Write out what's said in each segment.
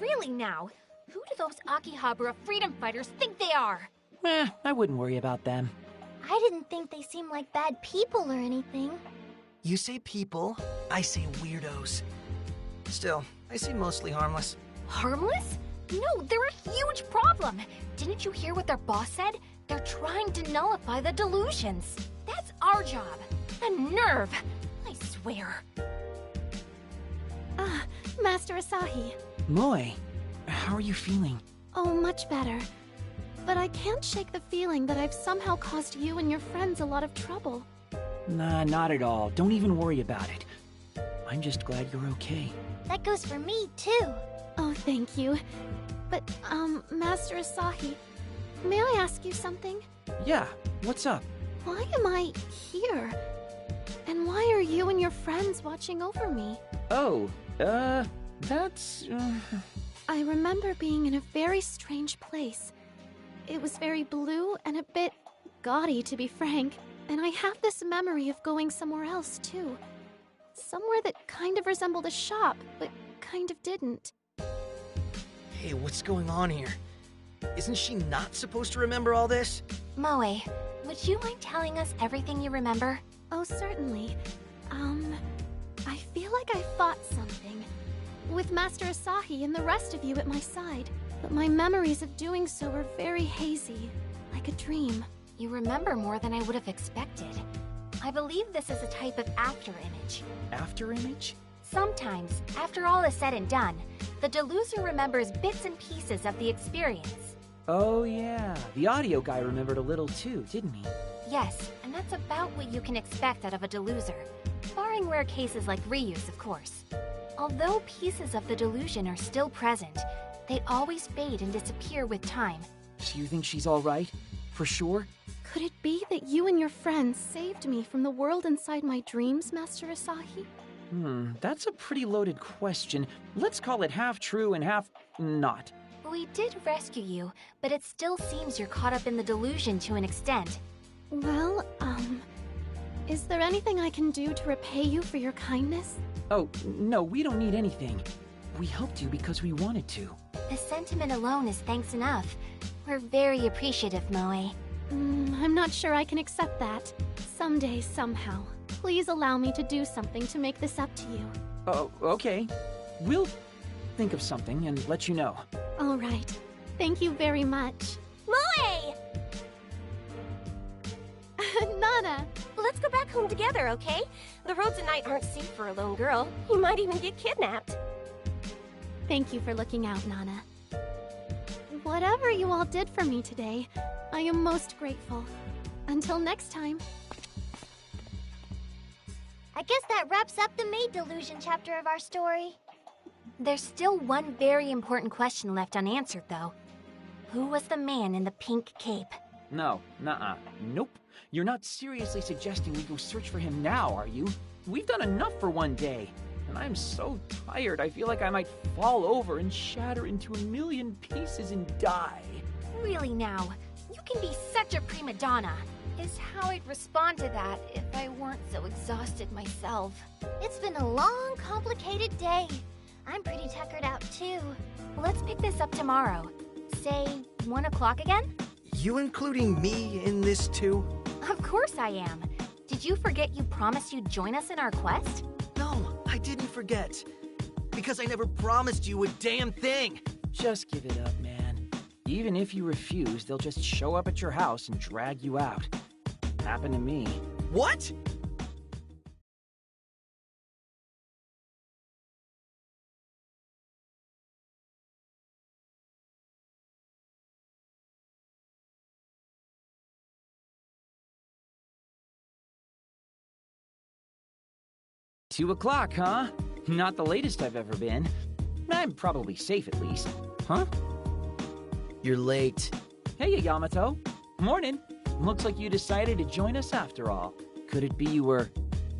Really now, who do those Akihabara freedom fighters think they are? I wouldn't worry about them. I didn't think they seemed like bad people or anything. You say people, I say weirdos. Still, I say mostly harmless. Harmless? No, they're a huge problem. Didn't you hear what their boss said? They're trying to nullify the delusions. That's our job. The nerve! I swear. Master Asahi. Moe, how are you feeling? Oh, much better. But I can't shake the feeling that I've somehow caused you and your friends a lot of trouble. Nah, not at all. Don't even worry about it. I'm just glad you're okay. That goes for me, too. Oh, thank you. But, Master Asahi, may I ask you something? Yeah, what's up? Why am I here? And why are you and your friends watching over me? Oh, that's... I remember being in a very strange place. It was very blue and a bit gaudy, to be frank. And I have this memory of going somewhere else, too. Somewhere that kind of resembled a shop, but kind of didn't. Hey, what's going on here? Isn't she not supposed to remember all this? Moe, would you mind telling us everything you remember? Oh, certainly. I feel like I fought something. With Master Asahi and the rest of you at my side. But my memories of doing so were very hazy, like a dream. You remember more than I would have expected. I believe this is a type of afterimage. Afterimage? Sometimes, after all is said and done, the deluser remembers bits and pieces of the experience. Oh yeah, the audio guy remembered a little too, didn't he? Yes, and that's about what you can expect out of a deluser. Barring rare cases like reuse, of course. Although pieces of the delusion are still present, they always fade and disappear with time. So you think she's alright? For sure? Could it be that you and your friends saved me from the world inside my dreams, Master Asahi? That's a pretty loaded question. Let's call it half true and half not. We did rescue you, but it still seems you're caught up in the delusion to an extent. Well, is there anything I can do to repay you for your kindness? Oh, no, we don't need anything. We helped you because we wanted to. The sentiment alone is thanks enough. We're very appreciative, Moe. I'm not sure I can accept that. Someday, somehow. Please allow me to do something to make this up to you. Oh, okay. We'll think of something and let you know. All right. Thank you very much. Moe! Nana! Let's go back home together, okay? The roads at night aren't safe for a lone girl. You might even get kidnapped. Thank you for looking out, Nana. Whatever you all did for me today, I am most grateful. Until next time. I guess that wraps up the maid delusion chapter of our story. There's still one very important question left unanswered, though. Who was the man in the pink cape? No, nuh-uh. Nope. You're not seriously suggesting we go search for him now, are you? We've done enough for one day. And I'm so tired, I feel like I might fall over and shatter into a million pieces and die. Really now, you can be such a prima donna. Is how I'd respond to that if I weren't so exhausted myself. It's been a long, complicated day. I'm pretty tuckered out, too. Let's pick this up tomorrow. Say, 1 o'clock again? You including me in this too? Of course I am. Did you forget you promised you'd join us in our quest? No, I didn't forget. Because I never promised you a damn thing. Just give it up, man. Even if you refuse, they'll just show up at your house and drag you out. Happened to me. What? Two o'clock, huh? Not the latest I've ever been. I'm probably safe at least. Huh? You're late. Hey, Yamato. Morning. Looks like you decided to join us after all. Could it be you were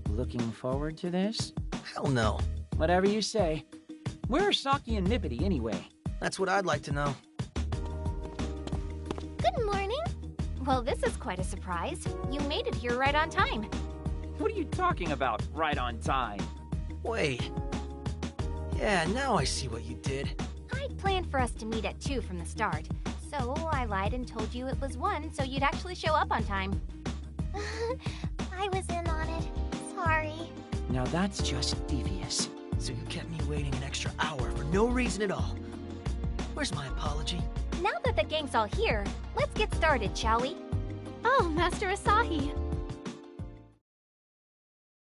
looking forward to this? Hell no. Whatever you say. Where are Saki and Nippity anyway? That's what I'd like to know. Good morning. Well, this is quite a surprise. You made it here right on time. What are you talking about, right on time? Wait. Yeah, now I see what you did. Hi, I'd planned for us to meet at 2 from the start, so I lied and told you it was 1 so you'd actually show up on time. I was in on it. Sorry. Now that's just devious. So you kept me waiting an extra hour for no reason at all. Where's my apology? Now that the gang's all here, let's get started, shall we? Oh, Master Asahi.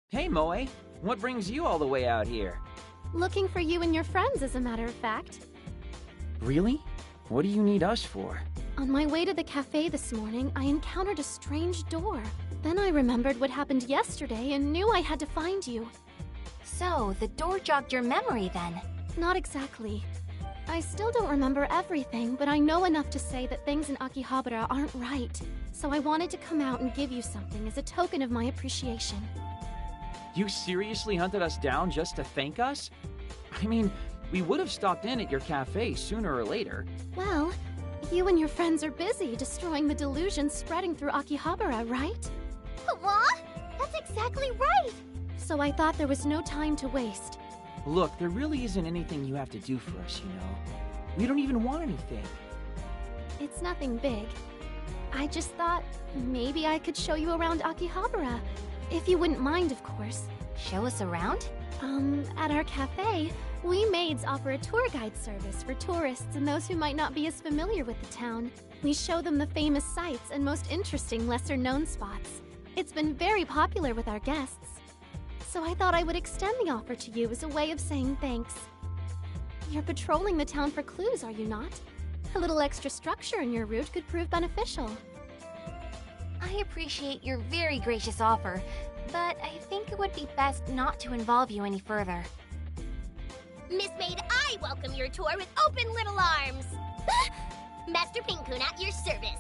Hey, Moe. What brings you all the way out here? Looking for you and your friends, as a matter of fact. Really? What do you need us for? On my way to the cafe this morning, I encountered a strange door. Then I remembered what happened yesterday and knew I had to find you. So, the door jogged your memory then? Not exactly. I still don't remember everything, but I know enough to say that things in Akihabara aren't right. So I wanted to come out and give you something as a token of my appreciation. You seriously hunted us down just to thank us? I mean, we would have stopped in at your cafe sooner or later. Well, you and your friends are busy destroying the delusion spreading through Akihabara, right? What? That's exactly right! So I thought there was no time to waste. Look, there really isn't anything you have to do for us, you know. We don't even want anything. It's nothing big. I just thought maybe I could show you around Akihabara. If you wouldn't mind, of course. Show us around? At our cafe, we maids offer a tour guide service for tourists and those who might not be as familiar with the town. We show them the famous sights and most interesting lesser-known spots. It's been very popular with our guests. So I thought I would extend the offer to you as a way of saying thanks. You're patrolling the town for clues, are you not? A little extra structure in your route could prove beneficial. I appreciate your very gracious offer, but I think it would be best not to involve you any further. Miss Maid, I welcome your tour with open little arms. Master Pinkun at your service.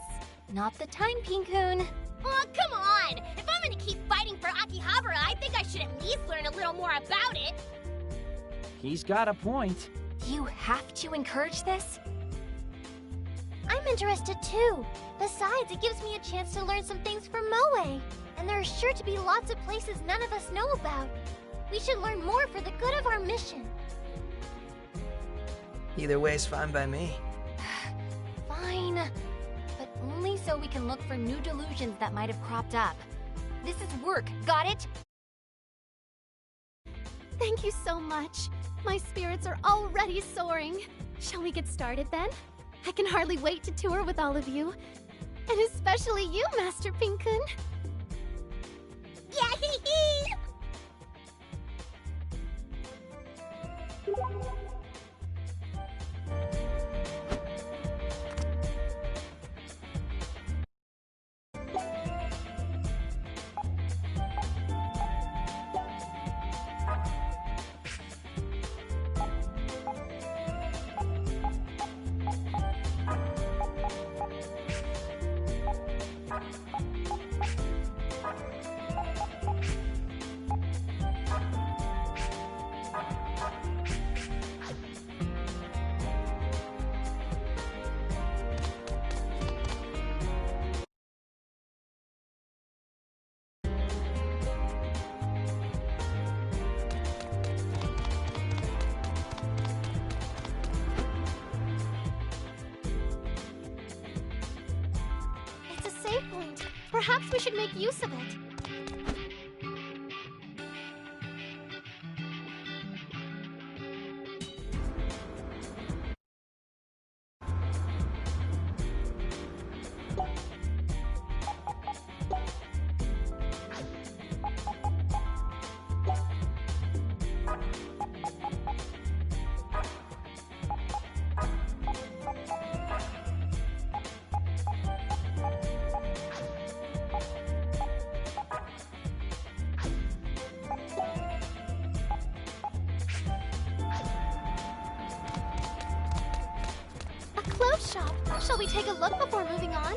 Not the time, Pinkun. Oh, come on! If I'm gonna keep fighting for Akihabara, I think I should at least learn a little more about it. He's got a point. You have to encourage this? I'm interested too. Besides, it gives me a chance to learn some things from Moe. And there are sure to be lots of places none of us know about. We should learn more for the good of our mission. Either way's fine by me. Fine. But only so we can look for new delusions that might have cropped up. This is work, got it? Thank you so much. My spirits are already soaring. Shall we get started then? I can hardly wait to tour with all of you. And especially you, Master Pinkun. Yay! It's a save point. Perhaps we should make use of it. A clothes shop. Shall we take a look before moving on?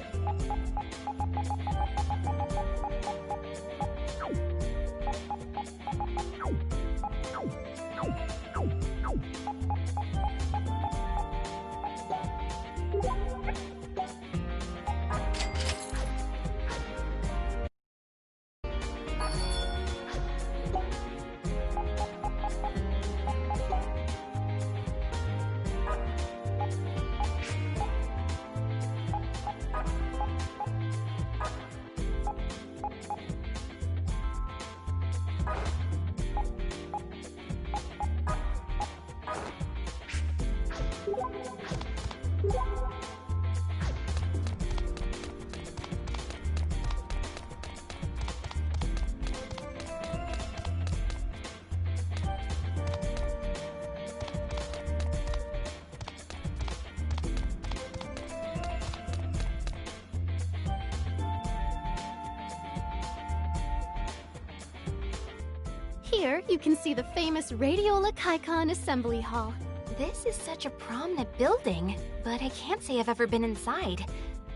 Here, you can see the famous Radiola Kaikon Assembly Hall. This is such a prominent building, but I can't say I've ever been inside.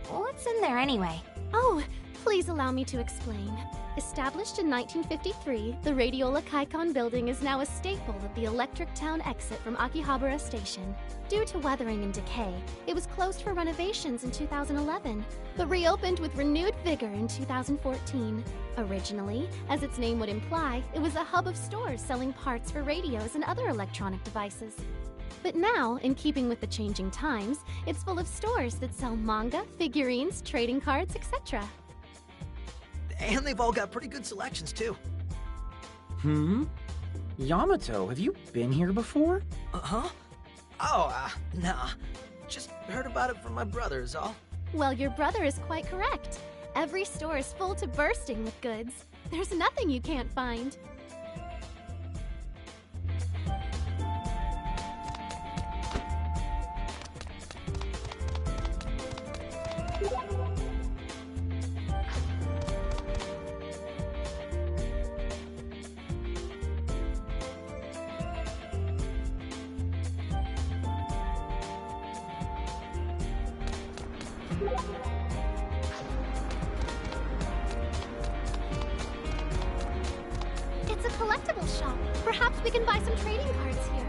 What's in there anyway? Oh, please allow me to explain. Established in 1953, the Radiola Kaikon building is now a staple at the Electric Town exit from Akihabara Station. Due to weathering and decay, it was closed for renovations in 2011, but reopened with renewed vigor in 2014. Originally, as its name would imply, it was a hub of stores selling parts for radios and other electronic devices. But now, in keeping with the changing times, it's full of stores that sell manga, figurines, trading cards, etc. And they've all got pretty good selections, too. Yamato, have you been here before? Uh-huh. Oh, nah. Just heard about it from my brother is all. Well, your brother is quite correct. Every store is full to bursting with goods. There's nothing you can't find. It's a collectibles shop. Perhaps we can buy some trading cards here.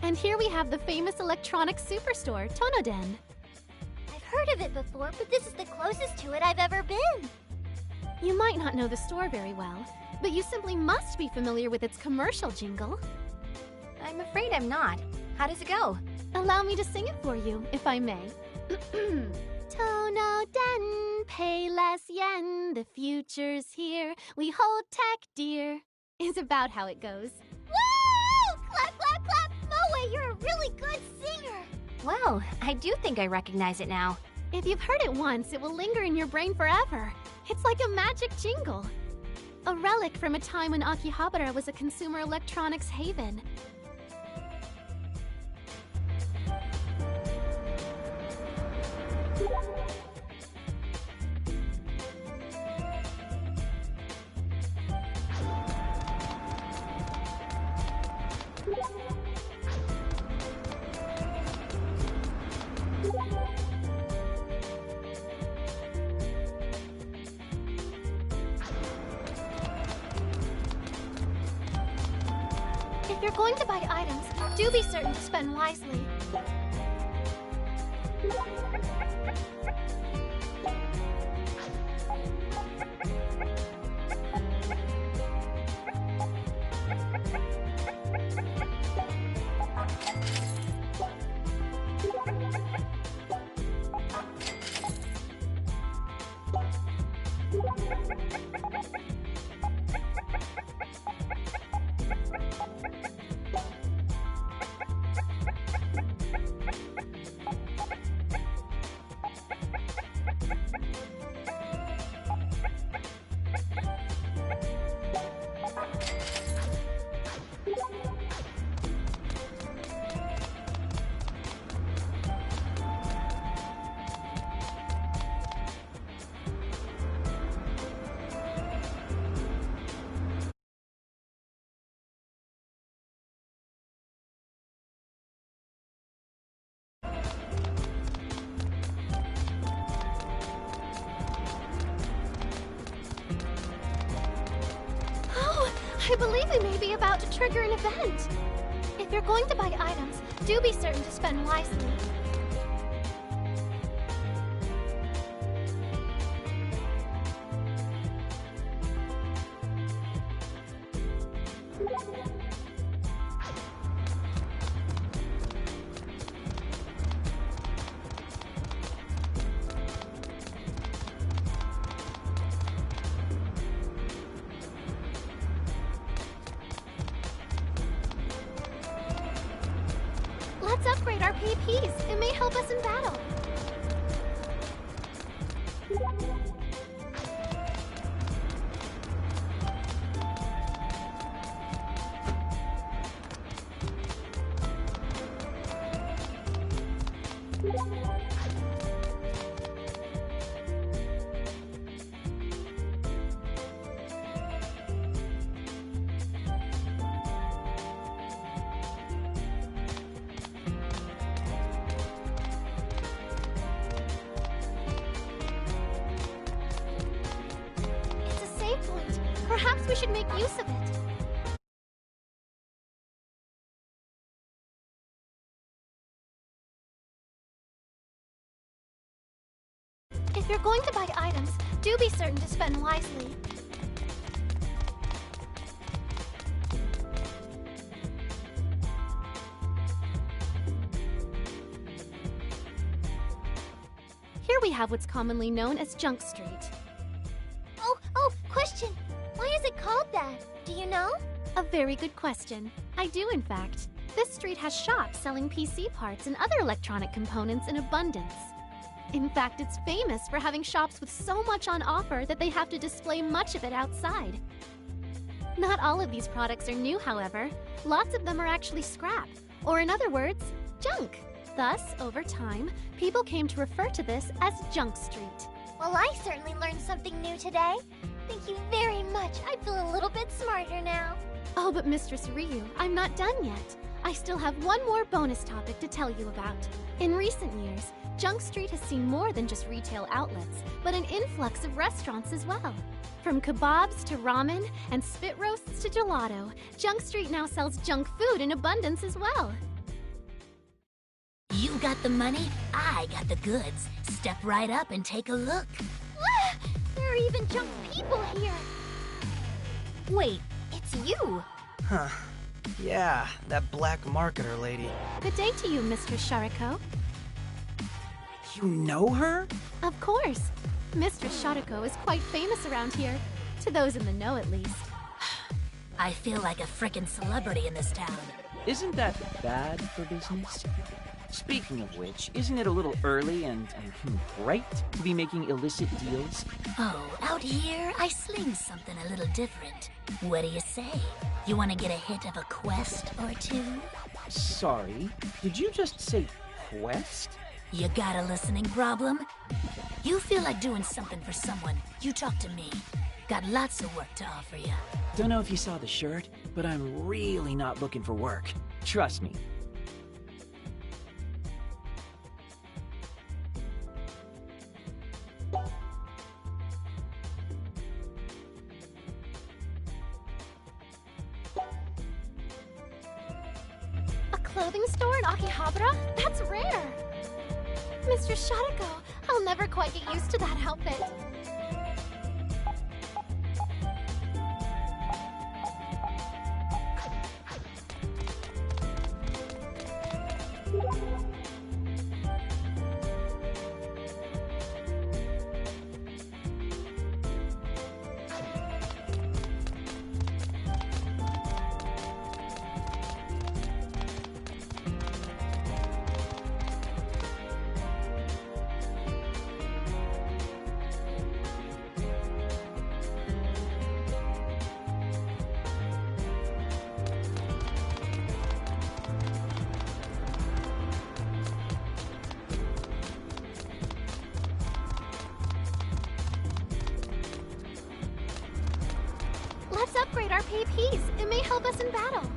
And here we have the famous electronics superstore, Tonoden. I've heard of it before, but this is the closest to it I've ever been. You might not know the store very well, but you simply must be familiar with its commercial jingle. I'm afraid I'm not. How does it go? Allow me to sing it for you, if I may. Tonoden, pay less yen, the future's here, we hold tech dear, is about how it goes. Woo! Clap, clap, clap! Moe, you're a really good singer! Well, I do think I recognize it now. If you've heard it once, it will linger in your brain forever. It's like a magic jingle. A relic from a time when Akihabara was a consumer electronics haven. If you're going to buy items, do be certain to spend wisely. I believe we may be about to trigger an event. If you're going to buy items, do be certain to spend wisely. Let's upgrade our PPs. It may help us in battle. Point. Perhaps we should make use of it. If you're going to buy items, do be certain to spend wisely. Here we have what's commonly known as Junk Street. Question. Why is it called that? Do you know? A very good question. I do, in fact. This street has shops selling PC parts and other electronic components in abundance. In fact, it's famous for having shops with so much on offer that they have to display much of it outside. Not all of these products are new, however. Lots of them are actually scrap, or in other words, junk. Thus, over time, people came to refer to this as Junk Street. Well, I certainly learned something new today. Thank you very much. I feel a little bit smarter now. Oh, but Mistress Ryu, I'm not done yet. I still have one more bonus topic to tell you about. In recent years, Junk Street has seen more than just retail outlets, but an influx of restaurants as well. From kebabs to ramen and spit roasts to gelato, Junk Street now sells junk food in abundance as well. You got the money, I got the goods. Step right up and take a look. There are even junk people here. Wait, it's you! Huh. Yeah, that black marketer lady. Good day to you, Mistress Shariko. You know her? Of course. Mistress Shariko is quite famous around here. To those in the know, at least. I feel like a frickin' celebrity in this town. Isn't that bad for business? Speaking of which, isn't it a little early and bright to be making illicit deals? Oh, out here, I sling something a little different. What do you say? You want to get a hit of a quest or two? Sorry, did you just say quest? You got a listening problem? You feel like doing something for someone, you talk to me. Got lots of work to offer you. Don't know if you saw the shirt, but I'm really not looking for work. Trust me. A clothing store in Akihabara? That's rare! Mistress Shariko, I'll never quite get used to that outfit. Let's upgrade our PPs. It may help us in battle.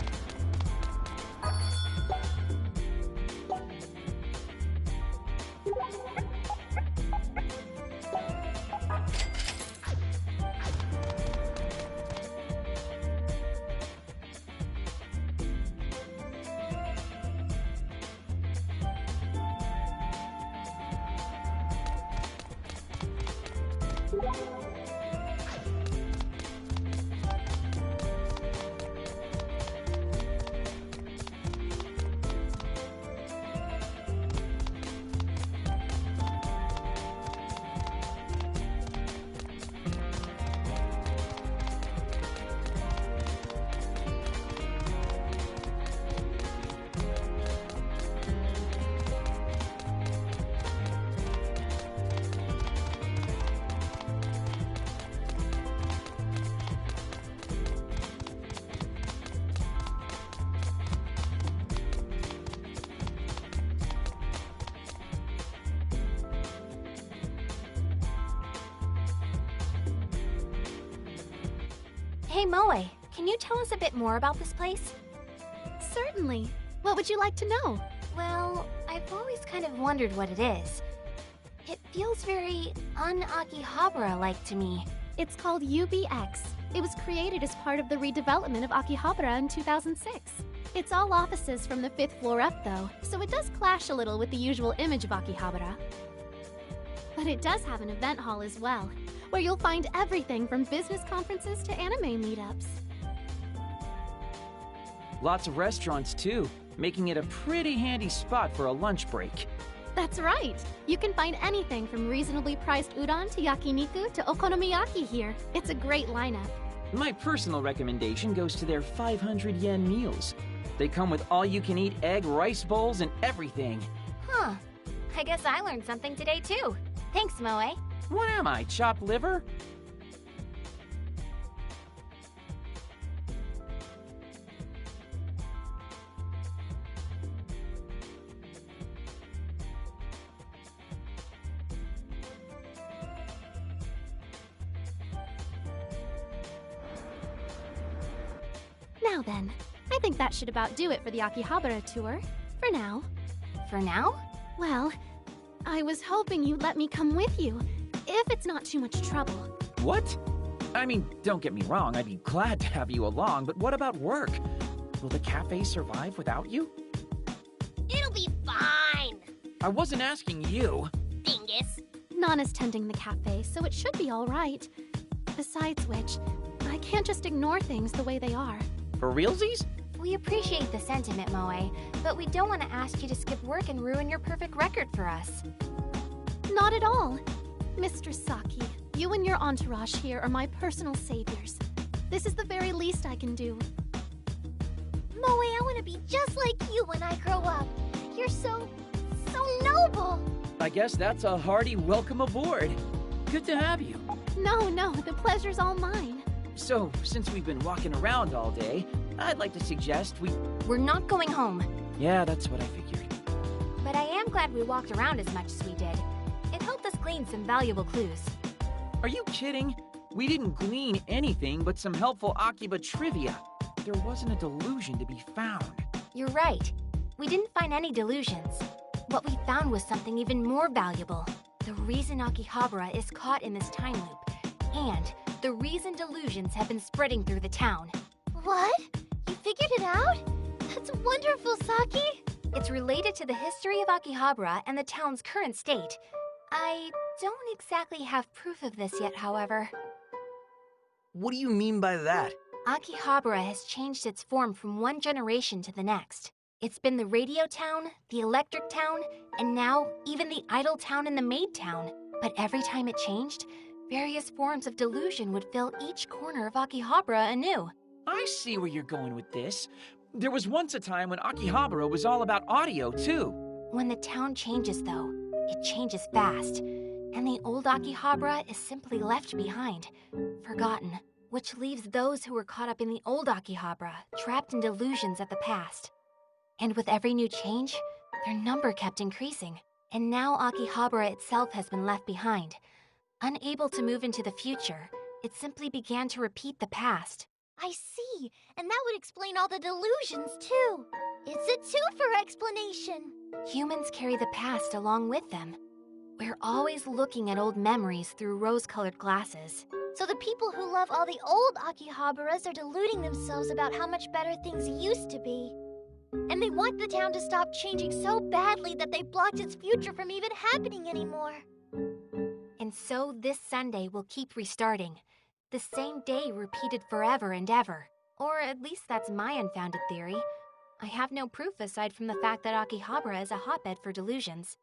Hey Moe, can you tell us a bit more about this place? Certainly. What would you like to know? Well, I've always kind of wondered what it is. It feels very un-Akihabara-like to me. It's called UBX. It was created as part of the redevelopment of Akihabara in 2006. It's all offices from the 5th floor up, though, so it does clash a little with the usual image of Akihabara. But it does have an event hall as well, where you'll find everything from business conferences to anime meetups. Lots of restaurants, too, making it a pretty handy spot for a lunch break. That's right! You can find anything from reasonably priced udon to yakiniku to okonomiyaki here. It's a great lineup. My personal recommendation goes to their 500 yen meals. They come with all-you-can-eat egg rice bowls and everything. Huh. I guess I learned something today, too. Thanks, Moe. What am I, chopped liver? Now then, I think that should about do it for the Akihabara tour. For now. For now? Well, I was hoping you'd let me come with you, if it's not too much trouble. What? I mean, don't get me wrong, I'd be glad to have you along, but what about work? Will the cafe survive without you? It'll be fine, I wasn't asking you. dingus. Nana's tending the cafe, so it should be all right. Besides which, I can't just ignore things the way they are. For realsies? We appreciate the sentiment, Moe, but we don't want to ask you to skip work and ruin your perfect record for us. Not at all. Mr. Saki, you and your entourage here are my personal saviors. This is the very least I can do. Moe, I want to be just like you when I grow up. You're so noble. I guess that's a hearty welcome aboard. Good to have you. No, the pleasure's all mine. So, since we've been walking around all day, I'd like to suggest We're not going home. Yeah, that's what I figured. But I am glad we walked around as much as we did. It helped us glean some valuable clues. Are you kidding? We didn't glean anything but some helpful Akiba trivia. There wasn't a delusion to be found. You're right. We didn't find any delusions. What we found was something even more valuable. The reason Akihabara is caught in this time loop. And the reason delusions have been spreading through the town. What? You figured it out? That's wonderful, Saki. It's related to the history of Akihabara and the town's current state. I don't exactly have proof of this yet, however. What do you mean by that? Akihabara has changed its form from one generation to the next. It's been the radio town, the electric town, and now even the idle town and the maid town. But every time it changed, various forms of delusion would fill each corner of Akihabara anew. I see where you're going with this. There was once a time when Akihabara was all about audio, too. When the town changes, though, it changes fast. And the old Akihabara is simply left behind, forgotten, which leaves those who were caught up in the old Akihabara trapped in delusions of the past. And with every new change, their number kept increasing. And now Akihabara itself has been left behind. Unable to move into the future, it simply began to repeat the past. I see, and that would explain all the delusions, too. It's a twofer explanation. Humans carry the past along with them. We're always looking at old memories through rose-colored glasses. So the people who love all the old Akihabaras are deluding themselves about how much better things used to be. And they want the town to stop changing so badly that they blocked its future from even happening anymore. And so this Sunday will keep restarting. The same day repeated forever and ever. Or at least that's my unfounded theory. I have no proof aside from the fact that Akihabara is a hotbed for delusions.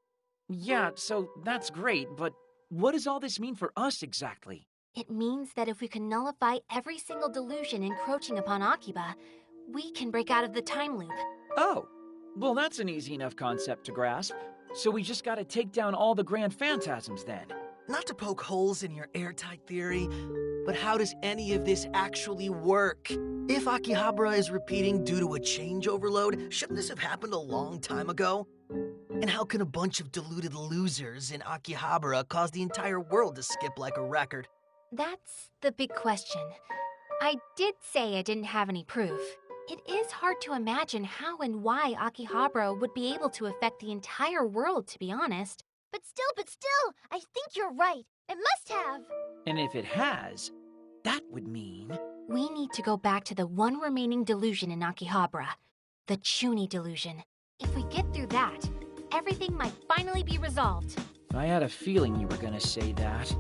Yeah, so that's great, but what does all this mean for us exactly? It means that if we can nullify every single delusion encroaching upon Akiba, we can break out of the time loop. Oh, well that's an easy enough concept to grasp. So we just gotta take down all the grand phantasms then. Not to poke holes in your airtight theory, but how does any of this actually work? If Akihabara is repeating due to a change overload, shouldn't this have happened a long time ago? And how can a bunch of deluded losers in Akihabara cause the entire world to skip like a record? That's the big question. I did say I didn't have any proof. It is hard to imagine how and why Akihabara would be able to affect the entire world, to be honest. But still, I think you're right. It must have. And if it has, that would mean... We need to go back to the one remaining delusion in Akihabara, the Chuni delusion. If we get through that, everything might finally be resolved. I had a feeling you were gonna say that.